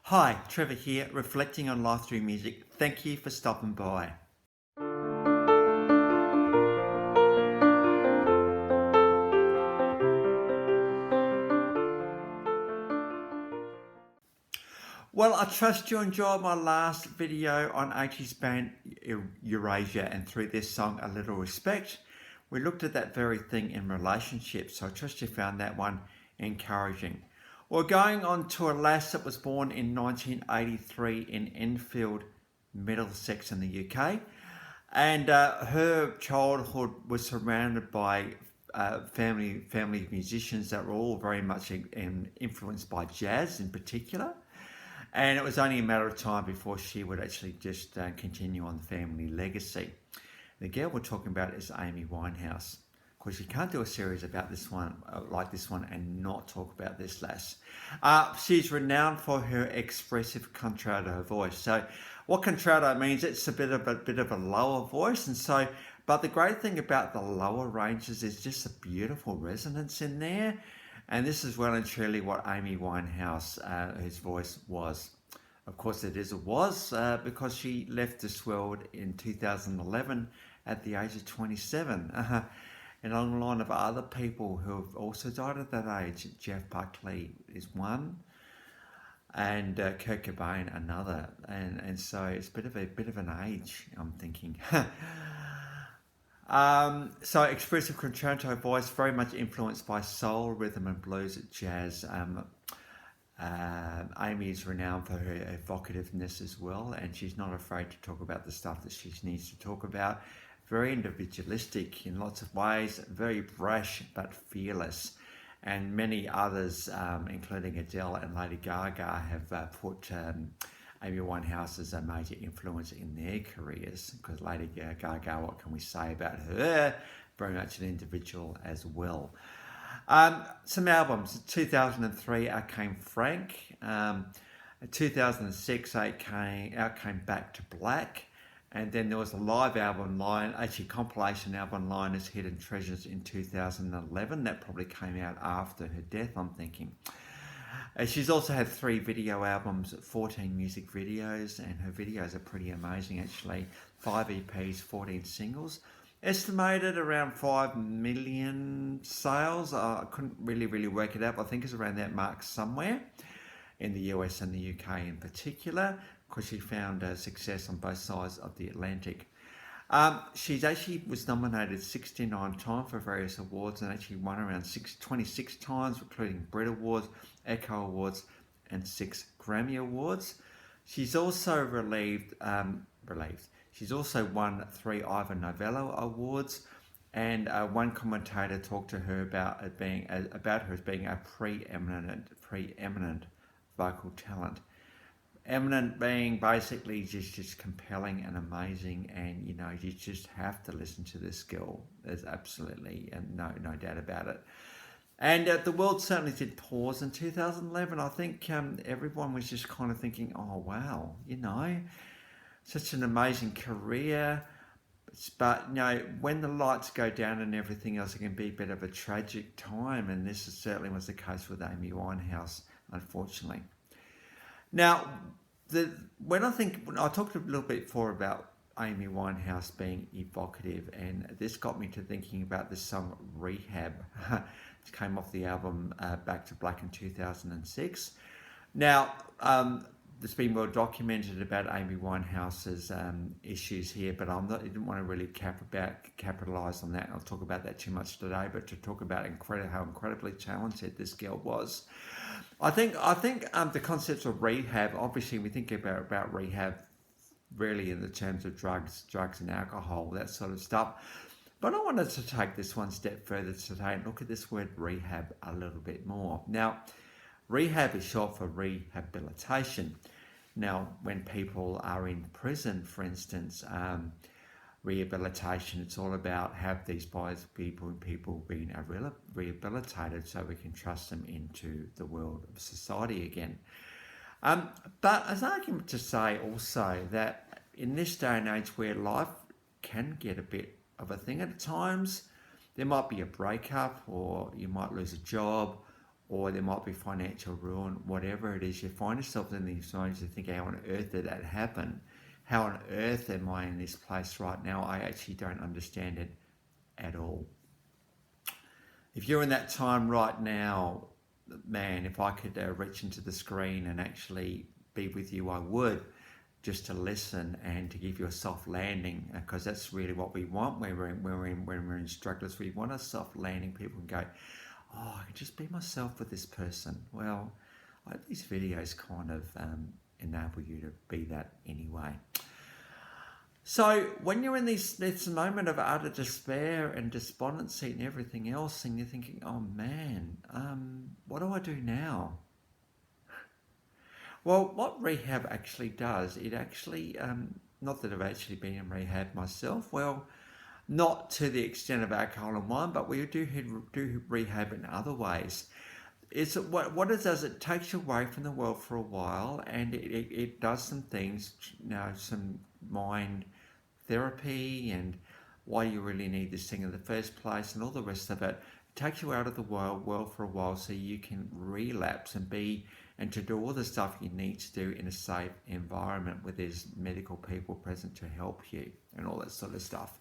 Hi, Trevor here, reflecting on life through music. Thank you for stopping by. Well, I trust you enjoyed my last video on 80s band Eurasia, and through this song, A Little Respect, we looked at that very thing in relationships. So I trust you found that one encouraging. We're going on to a lass that was born in 1983 in Enfield, Middlesex in the UK. And her childhood was surrounded by family musicians that were all very much influenced by jazz in particular. And it was only a matter of time before she would actually just continue on the family legacy. The girl we're talking about is Amy Winehouse. Of course, you can't do a series about this one, like this one, and not talk about this lass. She's renowned for her expressive contralto voice. So, what contralto means? It's a bit of a lower voice, and so. But the great thing about the lower ranges is just a beautiful resonance in there. And this is well and truly what Amy Winehouse, his voice was. Of course, it was because she left this world in 2011 at the age of 27. And along the line of other people who have also died at that age, Jeff Buckley is one, and Kurt Cobain another. And so it's a bit of an age, I'm thinking. So expressive contralto voice, very much influenced by soul, rhythm and blues, jazz. Amy is renowned for her evocativeness as well, and she's not afraid to talk about the stuff that she needs to talk about. Very individualistic in lots of ways, very brash but fearless. And many others, including Adele and Lady Gaga, have put Amy Winehouse is a major influence in their careers, because Lady Gaga, what can we say about her? Very much an individual as well. Some albums. 2003, Out Came Frank. 2006, Out Came Back to Black. And then there was a live album line, actually compilation album line is Hidden Treasures in 2011. That probably came out after her death, I'm thinking. She's also had 3 video albums, 14 music videos, and her videos are pretty amazing actually. 5 EPs, 14 singles. Estimated around 5 million sales. I couldn't really work it out, but I think it's around that mark somewhere in the US and the UK in particular, because she found success on both sides of the Atlantic. She's actually was nominated 69 times for various awards and actually won around 26 times, including Brit Awards, Echo Awards, and 6 Grammy Awards. She's also She's also won 3 Ivor Novello Awards, and one commentator talked to her about her as being a preeminent vocal talent. Eminent being basically just compelling and amazing, and you just have to listen to this girl. There's absolutely no doubt about it. And the world certainly did pause in 2011. I think everyone was just kind of thinking, oh wow, such an amazing career. But when the lights go down and everything else, it can be a bit of a tragic time, and this certainly was the case with Amy Winehouse, unfortunately. Now, when I talked a little bit before about Amy Winehouse being evocative, and this got me to thinking about this song Rehab. It came off the album Back to Black in 2006. Now, there's been well documented about Amy Winehouse's issues here, but I didn't want to really capitalise on that. I'll talk about that too much today, but to talk about how incredibly talented this girl was. I think the concepts of rehab, obviously we think about rehab really in the terms of drugs and alcohol, that sort of stuff. But I wanted to take this one step further today and look at this word rehab a little bit more. Now, rehab is short for rehabilitation. Now, when people are in prison, for instance, rehabilitation, it's all about have these people being rehabilitated so we can trust them into the world of society again. But as an argument to say also that in this day and age where life can get a bit of a thing at times, there might be a breakup, or you might lose a job, or there might be financial ruin, whatever it is, you find yourself in these zones, you think, how on earth did that happen? How on earth am I in this place right now? I actually don't understand it at all. If you're in that time right now, man, if I could reach into the screen and actually be with you, I would, just to listen and to give you a soft landing, because that's really what we want when we're in strugglers. We want a soft landing. People can go, oh, I can just be myself with this person. Well, these videos kind of enable you to be that anyway. So when you're in this moment of utter despair and despondency and everything else, and you're thinking, oh man, what do I do now? Well, what rehab actually does, it actually, not that I've actually been in rehab myself, well, not to the extent of alcohol and wine, but we do rehab in other ways. It's what it does, it takes you away from the world for a while, and it does some things, some mind therapy and why you really need this thing in the first place and all the rest of it. It takes you out of the world for a while so you can relapse and to do all the stuff you need to do in a safe environment where there's medical people present to help you and all that sort of stuff.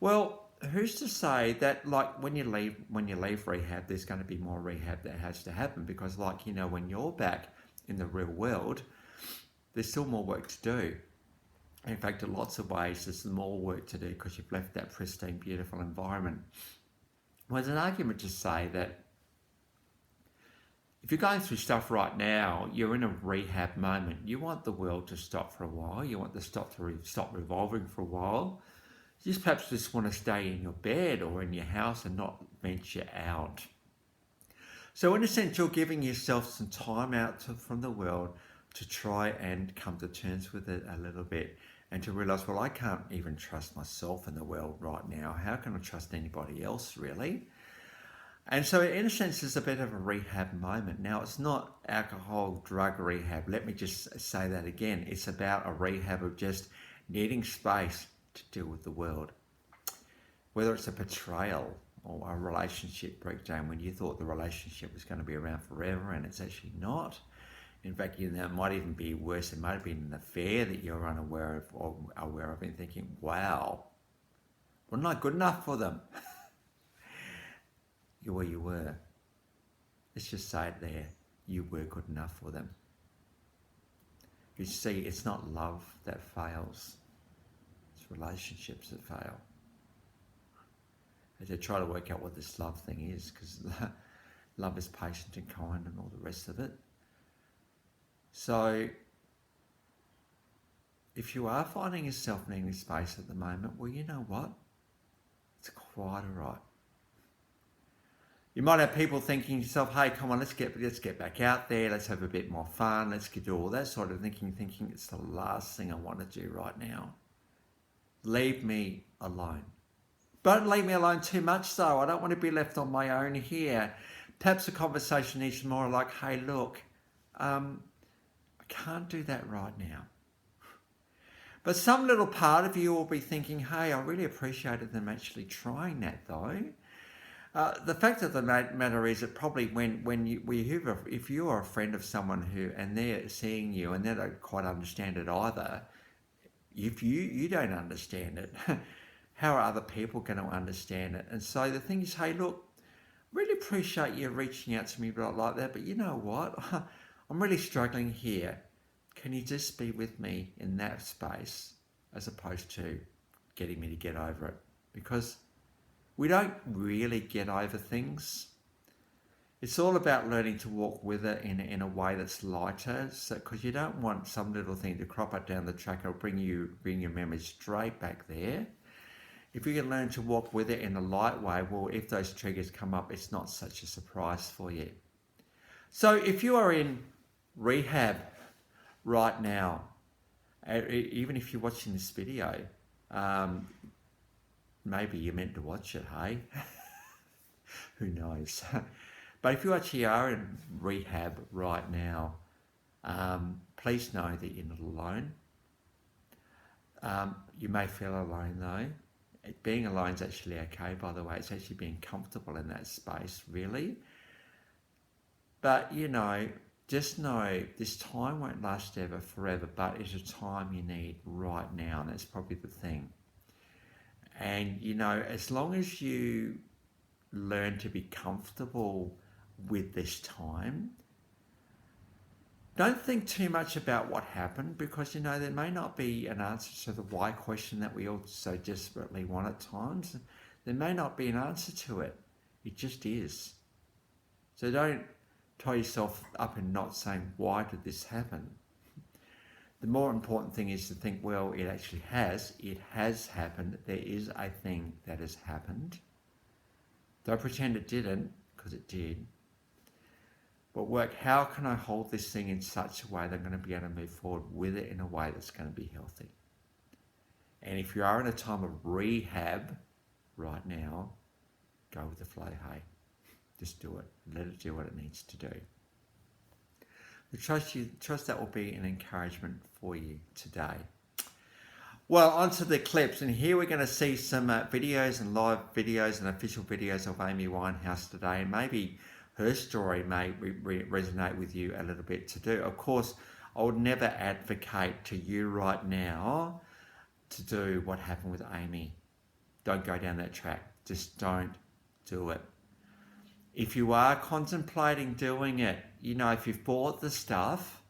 Well, who's to say that, like, when you leave rehab, there's going to be more rehab that has to happen, because, like, when you're back in the real world, there's still more work to do. In fact, in lots of ways, there's more work to do because you've left that pristine, beautiful environment. Well, there's an argument to say that if you're going through stuff right now, you're in a rehab moment. You want the world to stop for a while. You want the stop revolving for a while. You perhaps just want to stay in your bed or in your house and not venture out. So in a sense, you're giving yourself some time out from the world to try and come to terms with it a little bit, and to realize, well, I can't even trust myself in the world right now. How can I trust anybody else, really? And so in a sense, it's a bit of a rehab moment. Now, it's not alcohol, drug rehab. Let me just say that again. It's about a rehab of just needing space to deal with the world. Whether it's a betrayal or a relationship breakdown when you thought the relationship was going to be around forever and it's actually not. In fact, it might even be worse. It might have been an affair that you're unaware of or aware of and thinking, wow, wasn't I good enough for them? You were. Let's just say it there. You were good enough for them. You see, it's not love that fails. It's relationships that fail. As I try to work out what this love thing is, because love is patient and kind and all the rest of it. So, if you are finding yourself needing space at the moment, well, you know what? It's quite all right. You might have people thinking to yourself, hey, come on, let's get back out there, let's have a bit more fun, let's do all that sort of thinking it's the last thing I want to do right now. Leave me alone. Don't leave me alone too much though. I don't want to be left on my own here. Perhaps the conversation is more like, hey, look, I can't do that right now. But some little part of you will be thinking, hey, I really appreciated them actually trying that though. The fact of the matter is that probably if you are a friend of someone and they're seeing you and they don't quite understand it either, if you don't understand it, how are other people going to understand it? And so the thing is, hey, look, really appreciate you reaching out to me like that, but you know what? I'm really struggling here. Can you just be with me in that space as opposed to getting me to get over it? Because we don't really get over things. It's all about learning to walk with it in a way that's lighter, because you don't want some little thing to crop up down the track or bring your memory straight back there. If you can learn to walk with it in a light way, well, if those triggers come up, it's not such a surprise for you. So if you are in rehab right now, even if you're watching this video, maybe you're meant to watch it, hey? Who knows? But if you actually are in rehab right now, please know that you're not alone. You may feel alone though. Being alone is actually okay, by the way. It's actually being comfortable in that space, really. But, just know this time won't last ever, forever, but it's a time you need right now, and that's probably the thing. And, as long as you learn to be comfortable with this time, don't think too much about what happened, because, there may not be an answer to the why question that we all so desperately want at times. There may not be an answer to it. It just is. So don't tie yourself up in not saying, why did this happen? The more important thing is to think, well, it actually has. It has happened. There is a thing that has happened. Don't pretend it didn't, because it did. But work, how can I hold this thing in such a way that I'm going to be able to move forward with it in a way that's going to be healthy? And if you are in a time of rehab right now, go with the flow, hey. Just do it. Let it do what it needs to do. I trust that will be an encouragement for you today. Well, onto the clips, and here we're going to see some videos and live videos and official videos of Amy Winehouse today, and maybe her story may resonate with you a little bit to do. Of course, I would never advocate to you right now to do what happened with Amy. Don't go down that track. Just don't do it. If you are contemplating doing it, if you've bought the stuff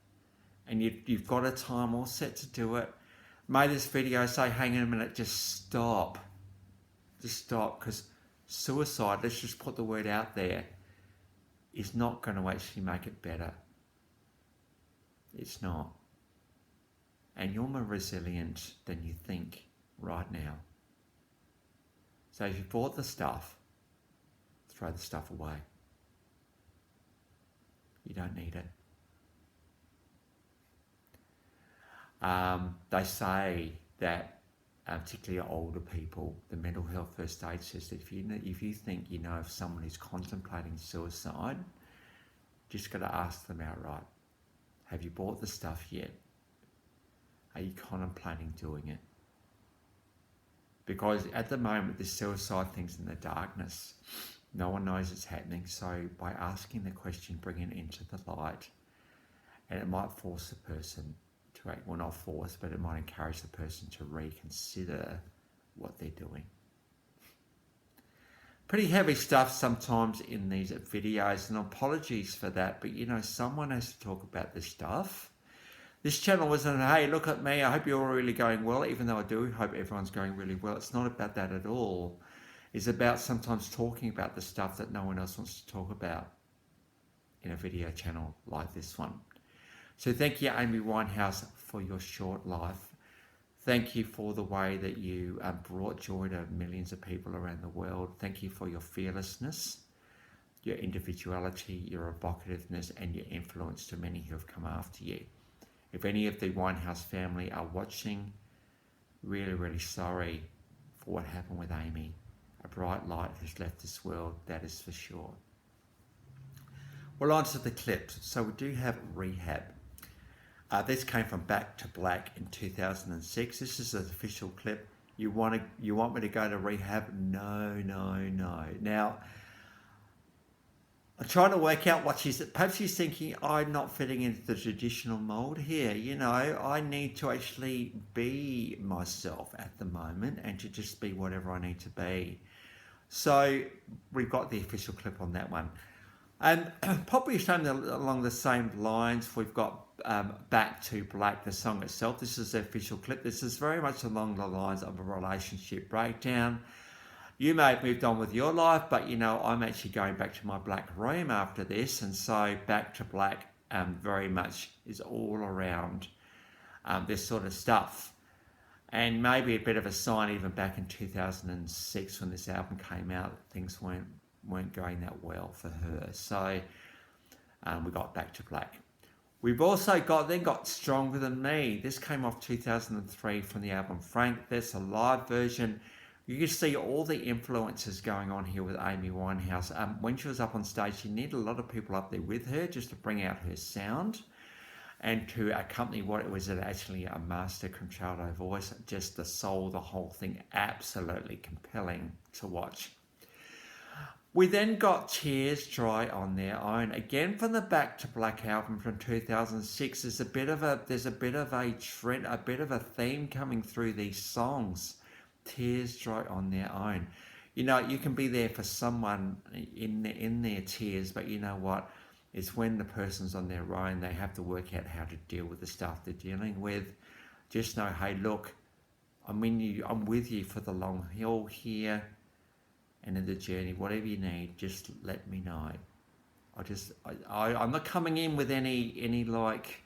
and you've got a time all set to do it, may this video say, hang on a minute, just stop. Just stop, because suicide, let's just put the word out there, is not going to actually make it better. It's not. And you're more resilient than you think right now. So if you bought the stuff, throw the stuff away. You don't need it. They say that, particularly older people, the mental health first aid says that if you think you know of someone who's contemplating suicide, just got to ask them outright, have you bought the stuff yet? Are you contemplating doing it? Because at the moment, the suicide thing's in the darkness. No one knows it's happening. So by asking the question, bring it into the light, and it might force the person to act, well, not force, but it might encourage the person to reconsider what they're doing. Pretty heavy stuff sometimes in these videos, and apologies for that, but someone has to talk about this stuff. This channel wasn't, hey, look at me, I hope you're all really going well, even though I do hope everyone's going really well. It's not about that at all. It's about sometimes talking about the stuff that no one else wants to talk about in a video channel like this one. So thank you, Amy Winehouse, for your short life. Thank you for the way that you brought joy to millions of people around the world. Thank you for your fearlessness, your individuality, your evocativeness, and your influence to many who have come after you. If any of the Winehouse family are watching, really, really sorry for what happened with Amy. A bright light has left this world, that is for sure. Well, on to the clips. So we do have Rehab. This came from Back to Black in 2006. This is an official clip. You want me to go to rehab? No. Now, I'm trying to work out what perhaps she's thinking, I'm not fitting into the traditional mold here. I need to actually be myself at the moment and to just be whatever I need to be. So we've got the official clip on that one. And probably along the same lines, we've got Back to Black, the song itself. This is the official clip. This is very much along the lines of a relationship breakdown. You may have moved on with your life, but I'm actually going back to my black room after this, and so Back to Black very much is all around this sort of stuff. And maybe a bit of a sign even back in 2006 when this album came out, things weren't going that well for her. So we got Back to Black. We've also got Stronger Than Me. This came off 2003 from the album Frank. That's a live version. You can see all the influences going on here with Amy Winehouse. When she was up on stage, she needed a lot of people up there with her just to bring out her sound and to accompany what it was actually a master contralto voice. Just the soul, the whole thing, absolutely compelling to watch. We then got Tears Dry on Their Own, again from the Back to Black album from 2006. There's a bit of a trend, a bit of a theme coming through these songs. Tears Dry on Their Own. You know, you can be there for someone in their tears, but you know what? It's when the person's on their own, they have to work out how to deal with the stuff they're dealing with. Just know, hey, look, I'm with you for the long haul here. And in the journey, whatever you need, just let me know. I'm not coming in with any like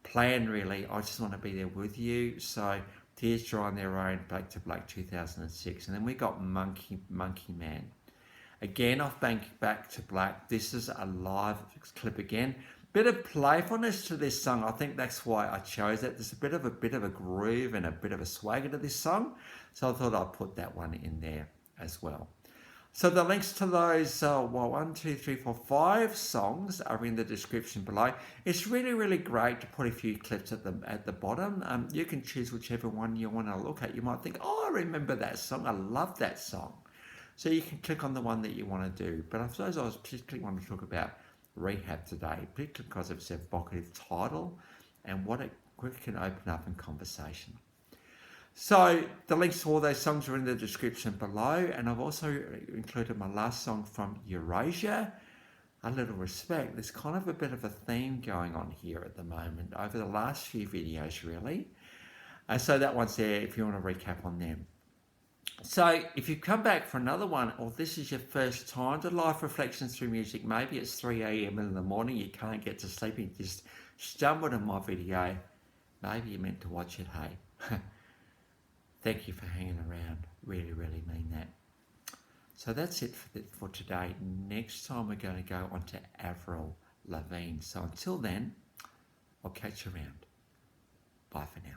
plan really. I just want to be there with you. So Tears Dry on Their Own, Back to Black 2006. And then we got Monkey Man. Again off Back to Black. This is a live clip again. Bit of playfulness to this song. I think that's why I chose it. There's a bit of a groove and a bit of a swagger to this song. So I thought I'd put that one in there as well. So the links to those 1, 2, 3, 4, 5 songs are in the description below. It's really great to put a few clips at the bottom. You can choose whichever one you want to look at. You might think, oh, I remember that song, I love that song. So you can click on the one that you want to do. But I suppose I was particularly want to talk about Rehab today, particularly because of its evocative title and what it can open up in conversation. So the links to all those songs are in the description below, and I've also included my last song from Eurasia, A Little Respect. There's kind of a bit of a theme going on here at the moment over the last few videos really. So that one's there if you want to recap on them. So if you come back for another one, or this is your first time to Life Reflections Through Music, maybe it's 3 a.m. in the morning, you can't get to sleep, you just stumbled on my video, maybe you meant to watch it, hey. Thank you for hanging around. Really mean that. So that's it for today. Next time we're going to go on to Avril Lavigne. So until then, I'll catch you around. Bye for now.